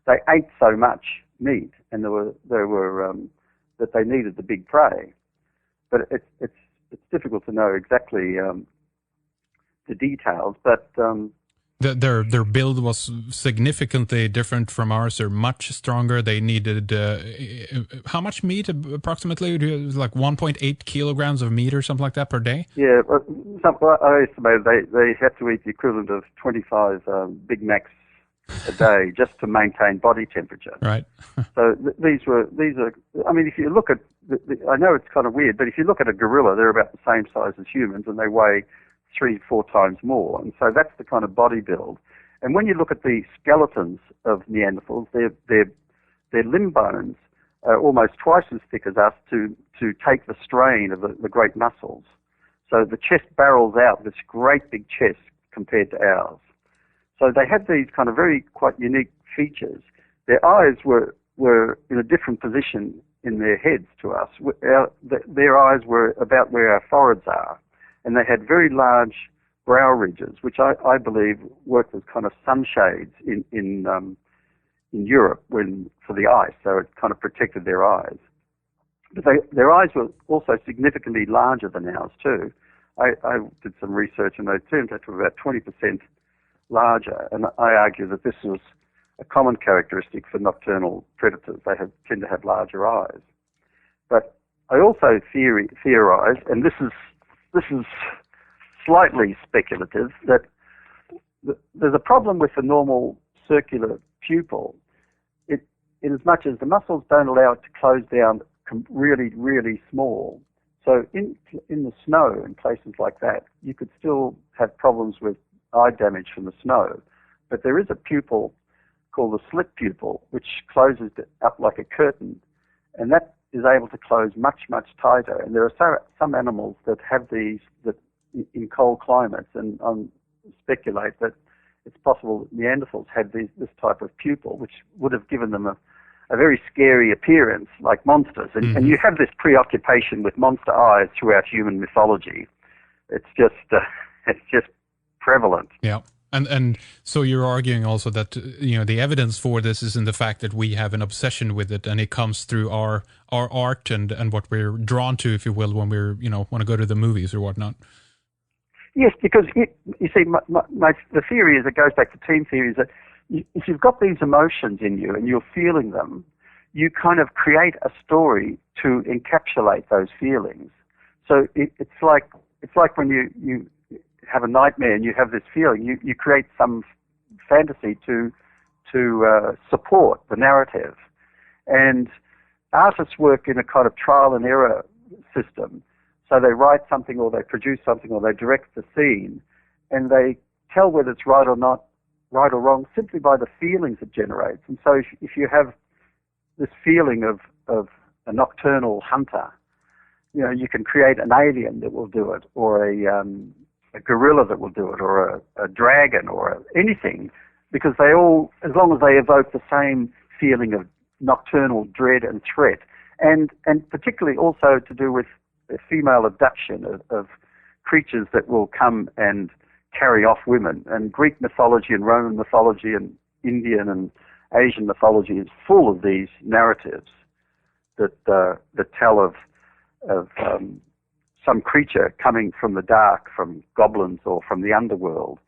[SPEAKER 5] they ate so much meat and that they needed the big prey. But it's difficult to know exactly the details, but
[SPEAKER 4] their build was significantly different from ours. They're much stronger. They needed how much meat approximately? Like 1.8 kilograms of meat or something like that per day.
[SPEAKER 5] Yeah, I estimated they had to eat the equivalent of 25 Big Macs a day just to maintain body temperature. Right. So these are. I mean, if you look at, I know it's kind of weird, but if you look at a gorilla, they're about the same size as humans, and they weigh 3-4 times more, and so that's the kind of body build. And when you look at the skeletons of Neanderthals, their limb bones are almost twice as thick as us to take the strain of the great muscles. So the chest barrels out this great big chest compared to ours. So they had these kind of quite unique features. Their eyes were in a different position in their heads to us. Their eyes were about where our foreheads are. And they had very large brow ridges, which I believe worked as kind of sunshades in Europe for the ice, so it kind of protected their eyes. But their eyes were also significantly larger than ours too. I did some research and they turned out to about 20% larger, and I argue that this was a common characteristic for nocturnal predators. They tend to have larger eyes. But I also theorize, and this is slightly speculative, that there's a problem with the normal circular pupil. In as much as the muscles don't allow it to close down really, really small. So in the snow and places like that, you could still have problems with eye damage from the snow. But there is a pupil called the slit pupil, which closes up like a curtain, and that is able to close much, much tighter. And there are some animals that have these that in cold climates, and speculate that it's possible that Neanderthals had this type of pupil, which would have given them a very scary appearance, like monsters. And you have this preoccupation with monster eyes throughout human mythology. It's just prevalent.
[SPEAKER 4] Yeah. And so you're arguing also that the evidence for this is in the fact that we have an obsession with it, and it comes through our art and what we're drawn to, if you will, when we're want to go to the movies or whatnot.
[SPEAKER 5] Yes, because you see, the theory is, it goes back to team theory, is that if you've got these emotions in you and you're feeling them, you kind of create a story to encapsulate those feelings. So it's like when you have a nightmare and you have this feeling, you create some fantasy to support the narrative. And artists work in a kind of trial and error system. So they write something, or they produce something, or they direct the scene, and they tell whether it's right or not, right or wrong, simply by the feelings it generates. And so if you have this feeling of a nocturnal hunter, you can create an alien that will do it, or a gorilla that will do it, or a dragon, or anything, because they all, as long as they evoke the same feeling of nocturnal dread and threat, and particularly also to do with the female abduction of creatures that will come and carry off women. And Greek mythology and Roman mythology and Indian and Asian mythology is full of these narratives that tell of some creature coming from the dark, from goblins or from the underworld,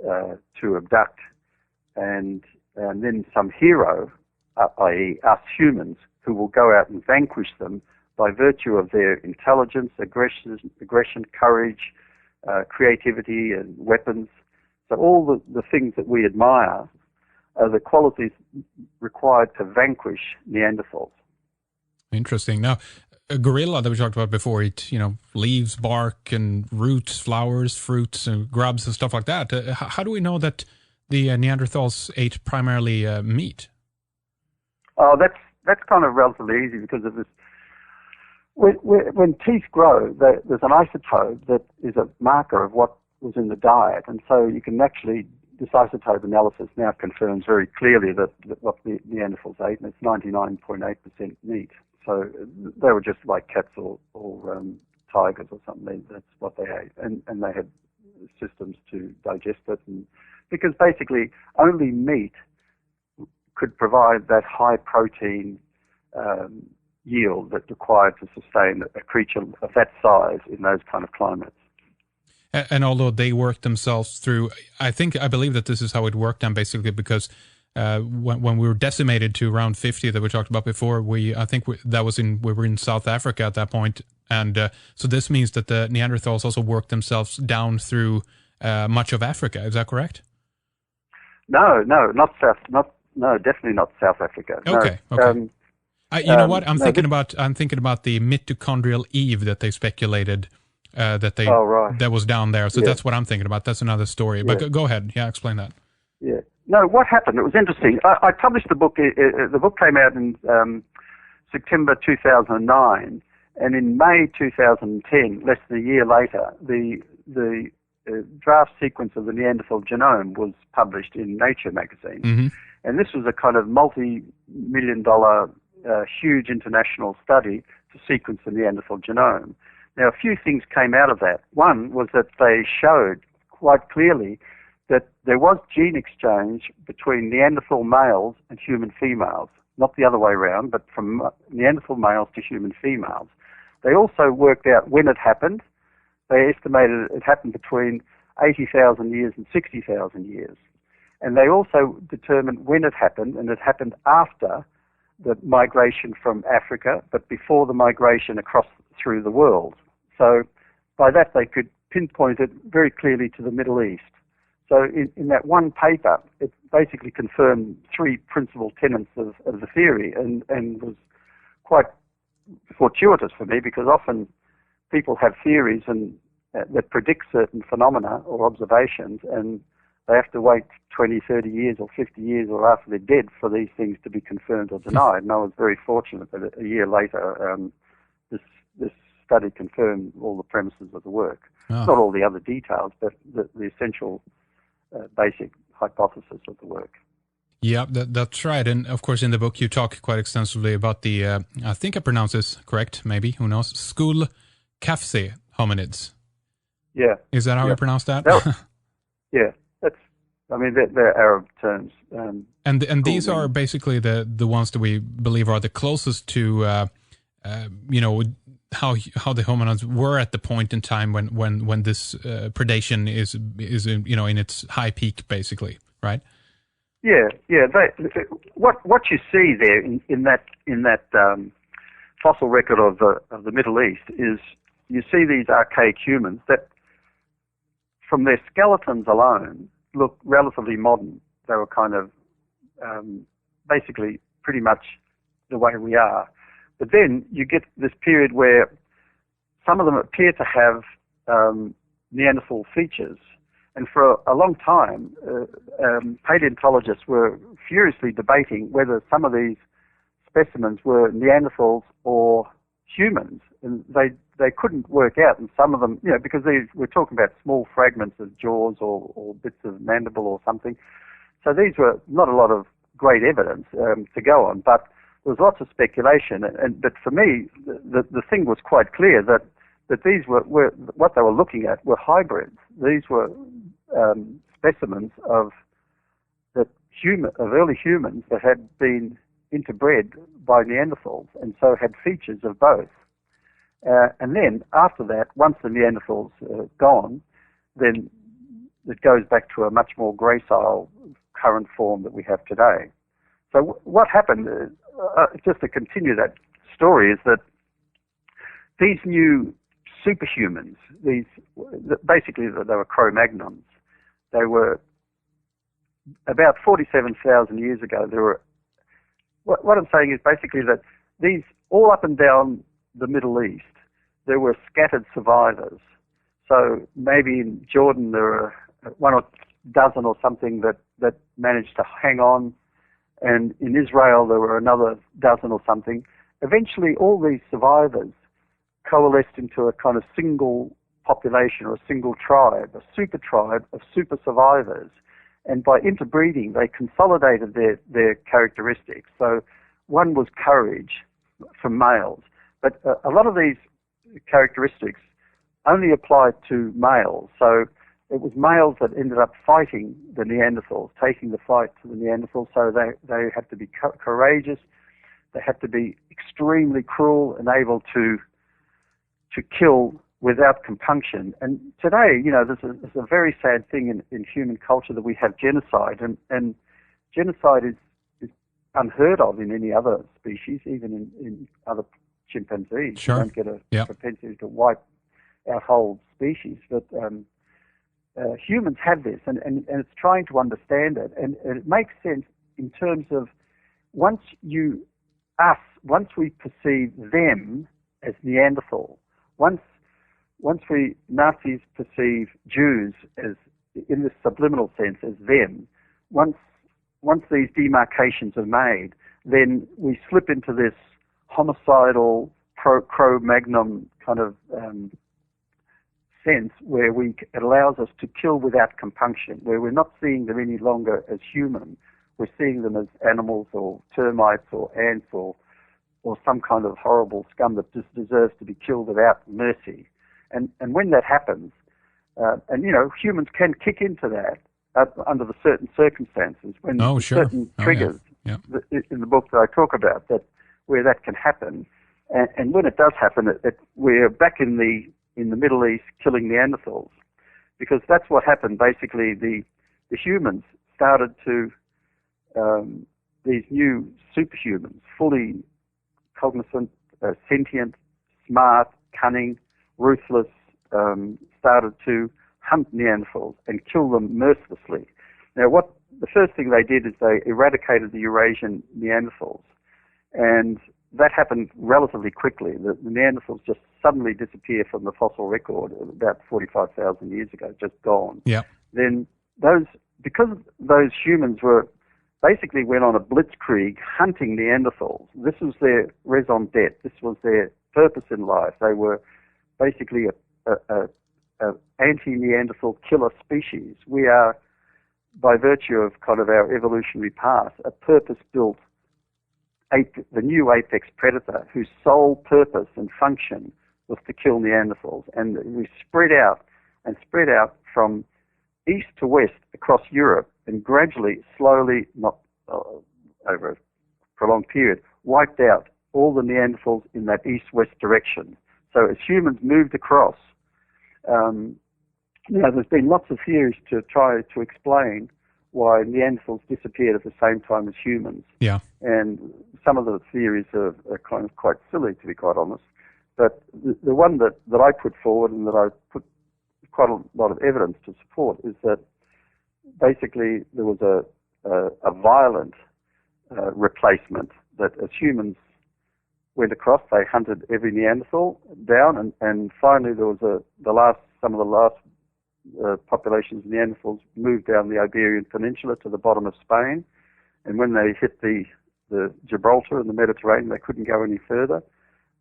[SPEAKER 5] to abduct, and then some hero, i.e. us humans, who will go out and vanquish them by virtue of their intelligence, aggression, courage, creativity, and weapons. So all the things that we admire are the qualities required to vanquish Neanderthals.
[SPEAKER 4] Interesting. Now, a gorilla that we talked about before, eat leaves, bark, and roots, flowers, fruits, and grubs and stuff like that. How do we know that the Neanderthals ate primarily meat?
[SPEAKER 5] Oh, that's kind of relatively easy because of this. When teeth grow, there's an isotope that is a marker of what was in the diet, and so you can actually, this isotope analysis now confirms very clearly that what the Neanderthals ate, and it's 99.8% meat. So they were just like cats or tigers or something. That's what they ate, and they had systems to digest it, and because basically only meat could provide that high protein yield that's required to sustain a creature of that size in those kind of climates.
[SPEAKER 4] And although they worked themselves through, I believe that this is how it worked, and basically because when we were decimated to around 50 that we talked about before, we were in South Africa at that point, and so this means that the Neanderthals also worked themselves down through much of Africa. Is that correct?
[SPEAKER 5] No, definitely not South Africa.
[SPEAKER 4] Okay.
[SPEAKER 5] No,
[SPEAKER 4] okay. You know what? I'm thinking about the mitochondrial Eve that they speculated that was down there. So that's what I'm thinking about. That's another story. But go ahead. Yeah, explain that.
[SPEAKER 5] Yeah. No, what happened? It was interesting. I published the book. The book came out in September 2009, and in May 2010, less than a year later, the draft sequence of the Neanderthal genome was published in Nature magazine.
[SPEAKER 4] Mm-hmm.
[SPEAKER 5] And this was a kind of multi-million-dollar, huge international study to sequence the Neanderthal genome. Now, a few things came out of that. One was that they showed quite clearly that there was gene exchange between Neanderthal males and human females, not the other way around, but from Neanderthal males to human females. They also worked out when it happened. They estimated it happened between 80,000 years and 60,000 years. And they also determined when it happened, and it happened after the migration from Africa, but before the migration across through the world. So by that they could pinpoint it very clearly to the Middle East. So in that one paper, it basically confirmed three principal tenets of the theory, and was quite fortuitous for me, because often people have theories that predict certain phenomena or observations, and they have to wait 20, 30 years or 50 years or after they're dead for these things to be confirmed or denied. And I was very fortunate that a year later this study confirmed all the premises of the work.
[SPEAKER 4] Oh.
[SPEAKER 5] Not all the other details, but the essential basic hypothesis of the work.
[SPEAKER 4] Yeah, that's right. And of course, in the book, you talk quite extensively about the, I think I pronounce this correct, maybe, who knows, Skulcafse hominids.
[SPEAKER 5] Yeah.
[SPEAKER 4] Is that how you pronounce that?
[SPEAKER 5] Yeah. They're Arab terms.
[SPEAKER 4] And these are basically the ones that we believe are the closest to, how the hominids were at the point in time when this predation is in its high peak, basically, right?
[SPEAKER 5] Yeah. What you see there in that fossil record of the Middle East is you see these archaic humans that, from their skeletons alone, look relatively modern. They were kind of basically pretty much the way we are. But then you get this period where some of them appear to have Neanderthal features. And for a long time, paleontologists were furiously debating whether some of these specimens were Neanderthals or humans. And they couldn't work out, and some of them, because we're talking about small fragments of jaws or bits of mandible or something. So these were not a lot of great evidence to go on, but there was lots of speculation. But for me, the thing was quite clear that these were what they were looking at were hybrids. These were specimens of early humans that had been interbred by Neanderthals, and so had features of both. And then after that, once the Neanderthals are gone, then it goes back to a much more gracile current form that we have today. So what happened, just to continue that story, is that these new superhumans, basically they were Cro-Magnons. They were about 47,000 years ago. There were, what I'm saying is basically that these, all up and down the Middle East, there were scattered survivors. So maybe in Jordan there were one or dozen or something that managed to hang on, and in Israel there were another dozen or something. Eventually all these survivors coalesced into a kind of single population or a single tribe, a super tribe of super survivors. And by interbreeding, they consolidated their characteristics. So one was courage from males, but a lot of these characteristics only applied to males. So it was males that ended up fighting the Neanderthals, taking the fight to the Neanderthals. So they had to be courageous, they had to be extremely cruel and able to kill without compunction. And today, there's a very sad thing in human culture that we have genocide, and genocide is unheard of in any other species, even in other chimpanzees.
[SPEAKER 4] Sure.
[SPEAKER 5] You don't get a propensity to wipe out whole species, but humans have this, and it's trying to understand it, and it makes sense in terms of once we perceive them as Neanderthal, once we Nazis perceive Jews as, in this subliminal sense, as them, once these demarcations are made, then we slip into this homicidal Cro-Magnon kind of sense where it allows us to kill without compunction, where we're not seeing them any longer as human. We're seeing them as animals or termites or ants or some kind of horrible scum that just deserves to be killed without mercy. And when that happens, humans can kick into that under the certain circumstances, when certain triggers in the book that I talk about, that where that can happen. And when it does happen, we're back in the Middle East killing Neanderthals, because that's what happened. Basically, the humans started to, these new superhumans, fully cognizant, sentient, smart, cunning, ruthless, started to hunt Neanderthals and kill them mercilessly. Now, the first thing they did is they eradicated the Eurasian Neanderthals, and that happened relatively quickly. The Neanderthals just suddenly disappeared from the fossil record about 45,000 years ago, just gone.
[SPEAKER 4] Yeah.
[SPEAKER 5] Then because those humans basically went on a blitzkrieg hunting Neanderthals. This was their raison d'etre. This was their purpose in life. They were basically a anti-Neanderthal killer species. We are, by virtue of kind of our evolutionary path, a purpose-built the new apex predator whose sole purpose and function was to kill Neanderthals. And we spread out from east to west across Europe, and gradually, slowly, not over a prolonged period, wiped out all the Neanderthals in that east-west direction. So as humans moved across, there's been lots of theories to try to explain why Neanderthals disappeared at the same time as humans.
[SPEAKER 4] Yeah.
[SPEAKER 5] And some of the theories are kind of quite silly, to be quite honest. But the one that I put forward, and that I put quite a lot of evidence to support, is that basically there was a violent replacement, that as humans went across, they hunted every Neanderthal down, and finally there was some of the last populations of Neanderthals moved down the Iberian Peninsula to the bottom of Spain, and when they hit the Gibraltar and the Mediterranean, they couldn't go any further.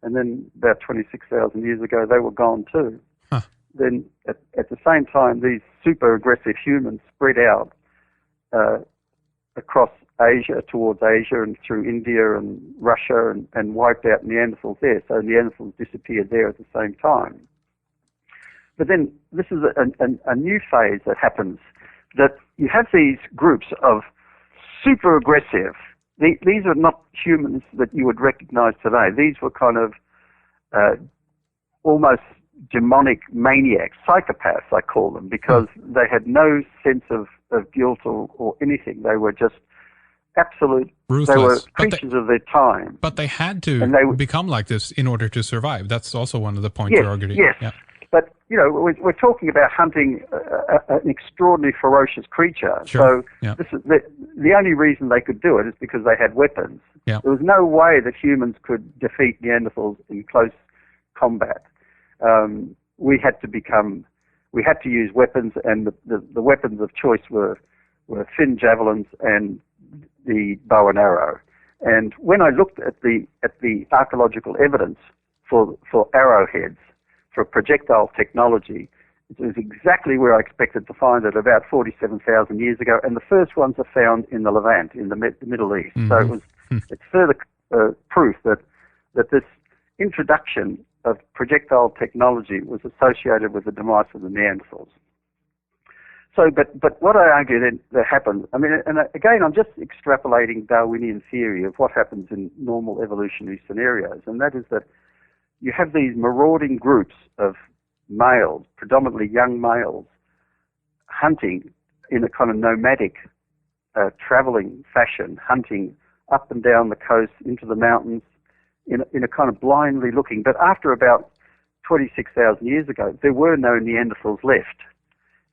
[SPEAKER 5] And then about 26,000 years ago, they were gone too.
[SPEAKER 4] Huh.
[SPEAKER 5] Then at the same time, these super aggressive humans spread out across Asia, towards Asia and through India and Russia, and wiped out Neanderthals there. So Neanderthals disappeared there at the same time. But then this is a new phase that happens, that you have these groups of super aggressive. These are not humans that you would recognize today. These were kind of almost demonic maniacs, psychopaths, I call them, because they had no sense of guilt or anything. They were just absolute,
[SPEAKER 4] ruthless.
[SPEAKER 5] They were creatures of their time.
[SPEAKER 4] But they had to become like this in order to survive. That's also one of the points you're arguing.
[SPEAKER 5] Yes,
[SPEAKER 4] yeah.
[SPEAKER 5] But, we're talking about hunting an extraordinarily ferocious creature.
[SPEAKER 4] Sure.
[SPEAKER 5] So
[SPEAKER 4] yeah.
[SPEAKER 5] this is the only reason they could do it is because they had weapons.
[SPEAKER 4] Yeah.
[SPEAKER 5] There was no way that humans could defeat Neanderthals in close combat. We had to use weapons, and the weapons of choice were thin javelins and the bow and arrow. And when I looked at the archaeological evidence for arrowheads, for projectile technology, it was exactly where I expected to find it about 47,000 years ago, and the first ones are found in the Levant, in the Middle East.
[SPEAKER 4] Mm-hmm.
[SPEAKER 5] So it's further proof that this introduction of projectile technology was associated with the demise of the Neanderthals. So, but what I argue that happened, and again, I'm just extrapolating Darwinian theory of what happens in normal evolutionary scenarios, and that is that you have these marauding groups of males, predominantly young males, hunting in a kind of nomadic, traveling fashion, hunting up and down the coast into the mountains in a kind of blindly looking. But after about 26,000 years ago, there were no Neanderthals left.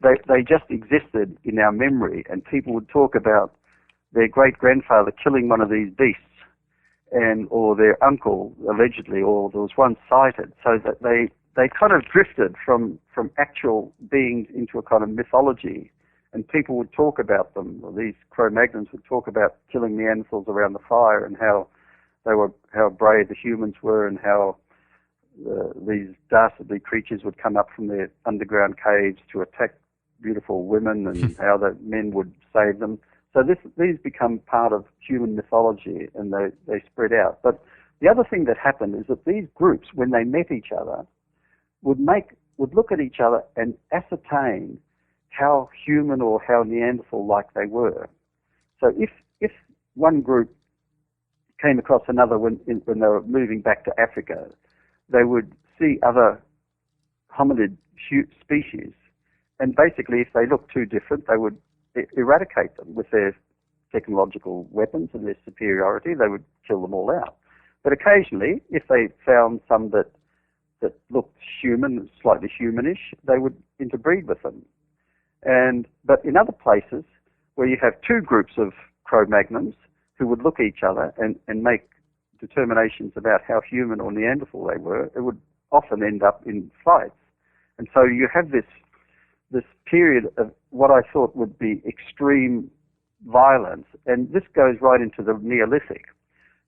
[SPEAKER 5] They just existed in our memory, and people would talk about their great-grandfather killing one of these beasts, or their uncle, allegedly, or there was one sighted, so that they kind of drifted from actual beings into a kind of mythology, and people would talk about them. Or these Cro-Magnons would talk about killing Neanderthals around the fire, and how brave the humans were, and how these dastardly creatures would come up from their underground caves to attack beautiful women, and how the men would save them. So these become part of human mythology, and they spread out. But the other thing that happened is that these groups, when they met each other, would look at each other and ascertain how human or how Neanderthal-like they were. So if one group came across another when they were moving back to Africa, they would see other hominid species, and basically if they looked too different, they would eradicate them with their technological weapons and their superiority. They would kill them all out. But occasionally, if they found some that looked human, slightly humanish, they would interbreed with them. But in other places where you have two groups of Cro-Magnons who would look at each other and make determinations about how human or Neanderthal they were, it would often end up in fights. And so you have this period of what I thought would be extreme violence, and this goes right into the Neolithic.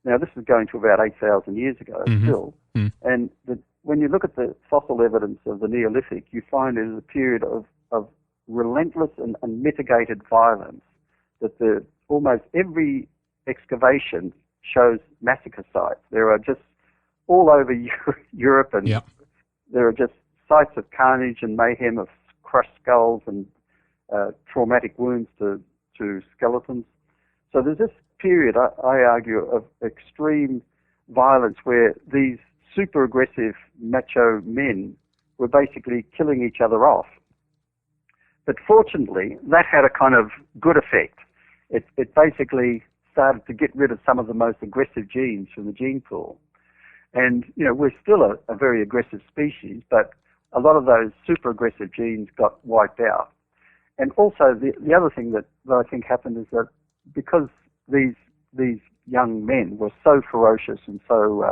[SPEAKER 5] Now, this is going to about 8,000 years ago still, and when you look at the fossil evidence of the Neolithic, you find it is a period of relentless and unmitigated violence, that almost every excavation shows massacre sites. There are just all over Europe, and there are just sites of carnage and mayhem, of crushed skulls and traumatic wounds to skeletons. So there's this period, I argue, of extreme violence where these super aggressive macho men were basically killing each other off. But fortunately, that had a kind of good effect. It basically started to get rid of some of the most aggressive genes from the gene pool. And, we're still a very aggressive species, but a lot of those super aggressive genes got wiped out. And also the other thing that I think happened is that because these young men were so ferocious and so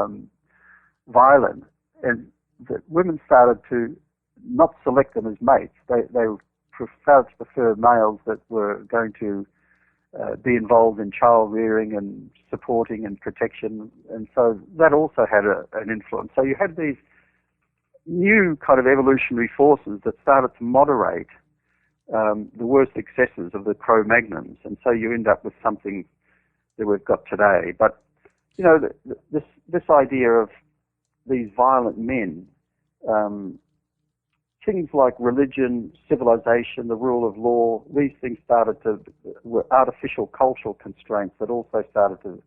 [SPEAKER 5] violent, and that women started to not select them as mates. They started to prefer males that were going to be involved in child rearing and supporting and protection, and so that also had an influence. So you had these new kind of evolutionary forces that started to moderate the worst excesses of the Cro-Magnons, and so you end up with something that we've got today. But this idea of these violent men, things like religion, civilization, the rule of law, these things were artificial cultural constraints that also started to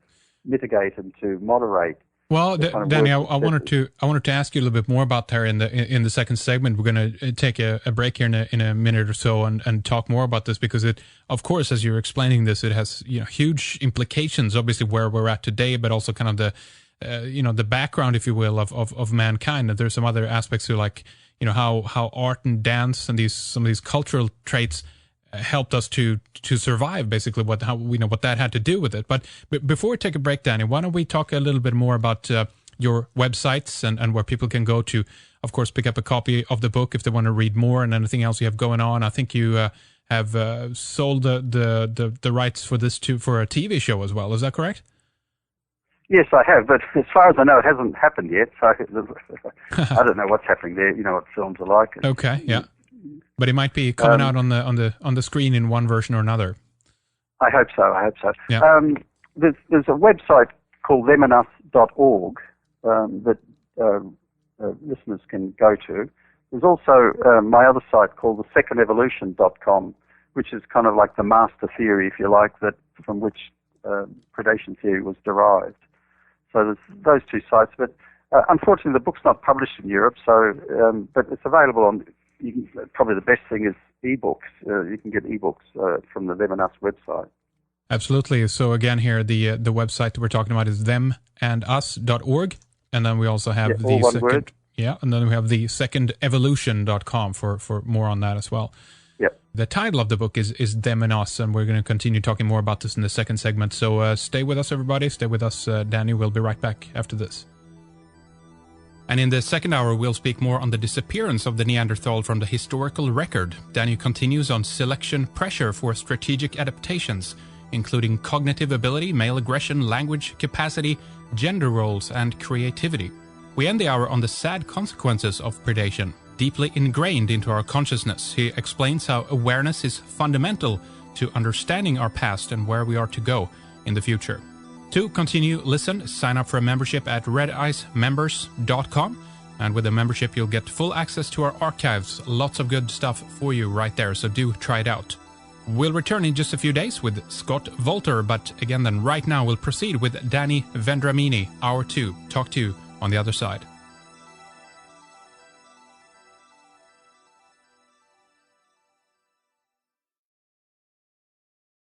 [SPEAKER 5] mitigate and to moderate
[SPEAKER 4] Well,
[SPEAKER 5] the kind of
[SPEAKER 4] Danny, I
[SPEAKER 5] work
[SPEAKER 4] wanted to ask you a little bit more about there in the second segment. We're going to take a break here in a minute or so and talk more about this, because it, of course, as you're explaining this, it has huge implications. Obviously, where we're at today, but also kind of the the background, if you will, of mankind. And there's some other aspects to, like, how art and dance and some of these cultural traits helped us to survive, basically, what that had to do with it. But before we take a break, Danny, why don't we talk a little bit more about your websites and where people can go to, of course, pick up a copy of the book if they want to read more, and anything else you have going on. I think you have sold the rights for this for a TV show as well. Is that correct?
[SPEAKER 5] Yes, I have, but as far as I know, it hasn't happened yet. So I don't know what's happening there. You know what films are like.
[SPEAKER 4] Okay, yeah. But it might be coming out on the screen in one version or another.
[SPEAKER 5] I hope so.
[SPEAKER 4] Yeah.
[SPEAKER 5] There's a website called themanus.org that listeners can go to. There's also my other site called thesecondevolution.com, which is kind of like the master theory, if you like, that from which predation theory was derived. So there's those two sites, but unfortunately the book's not published in Europe. So, but it's available on. Probably the best thing is ebooks. You can get ebooks from the Them and Us website. Absolutely.
[SPEAKER 4] So again, here the website that we're talking about is themandus.org, and then we also have the
[SPEAKER 5] one word.
[SPEAKER 4] Yeah, and then we have the secondevolution.com for more on that as well.
[SPEAKER 5] Yep.
[SPEAKER 4] The title of the book is Them and Us, and we're going to continue talking more about this in the second segment. So stay with us, everybody. Stay with us, Danny. We'll be right back after this. And in the second hour, we'll speak more on the disappearance of the Neanderthal from the historical record. Danny continues on selection pressure for strategic adaptations, including cognitive ability, male aggression, language capacity, gender roles, and creativity. We end the hour on the sad consequences of predation, deeply ingrained into our consciousness. He explains how awareness is fundamental to understanding our past and where we are to go in the future. To continue, sign up for a membership at redicemembers.com. And with a membership, you'll get full access to our archives. Lots of good stuff for you right there, so do try it out. We'll return in just a few days with Scott Volter, but again then right now we'll proceed with Danny Vendramini, Hour 2. Talk to you on the other side.